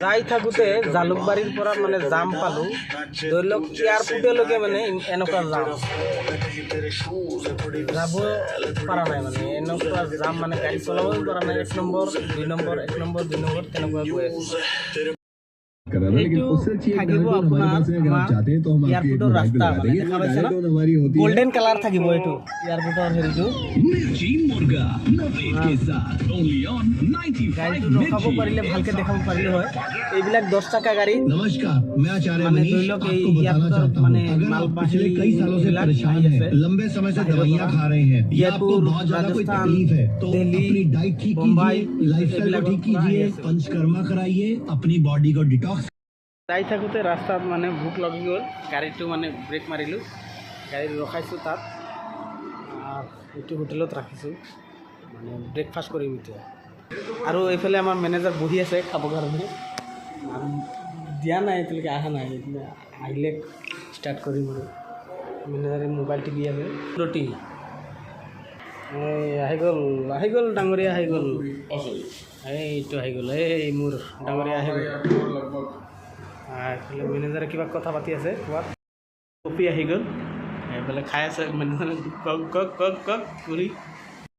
যাই থাকোঁতে জালুকবাৰীৰ পৰা মানে জাম পালোঁ, ধৰি লওক এয়াৰপৰ্টলৈকে মানে এনেকুৱা জাম যাব পৰা নাই, মানে এনেকুৱা জাম, মানে গাড়ী চলাবই পৰা নাই। 1 নম্বৰ 2 নম্বৰ 1 নম্বৰ 2 নম্বৰ তেনেকুৱা গৈ আছে। এইটো থাকিব আপোনাৰ এয়াৰপৰ্টৰ ৰাস্তা, মানে দেখা পাইছে না, গোল্ডেন কালাৰ থাকিব এইটো এয়াৰপৰ্টৰ হেৰিটো। গাড়ীটো ৰখাব পাৰিলে ভালকৈ দেখাব পাৰিলে হয়। এইবিলাক 10 চকা গাড়ী, মানে ধৰি লওক এই এয়াৰপৰ্টৰ মানে মালবাহী এইবিলাক আহি আছে। জয়পুৰ, ৰাজস্থান, দিল্লী, মুম্বাই এইবিলাকৰ পৰা আহি আছে। যাই থাকোঁতে ৰাস্তাত মানে ভোক লাগি গ'ল, গাড়ীটো মানে ব্ৰেক মাৰিলোঁ, গাড়ী ৰখাইছোঁ তাত, এইটো হোটেলত ৰাখিছোঁ, মানে ব্ৰেকফাষ্ট কৰিম এতিয়া। আৰু এইফালে আমাৰ মেনেজাৰ বহি আছে খাবৰ কাৰণে, দিয়া নাই এতিয়ালৈকে, অহা নাই, আহিলে ষ্টাৰ্ট কৰিম। আৰু মেনেজাৰে মোবাইল টিপি আছে। ৰুটি এই আহি গ'ল ডাঙৰীয়া, আহি গ'ল, এইটো আহি গ'ল, এই মোৰ ডাঙৰীয়া আহি গ'ল। এইফালে মেনেজাৰে কিবা কথা পাতি আছে, ক'ৰবাত কফি আহি গ'ল, এইফালে খাই আছে মেনেজাৰে কক কক কক কক কৰি।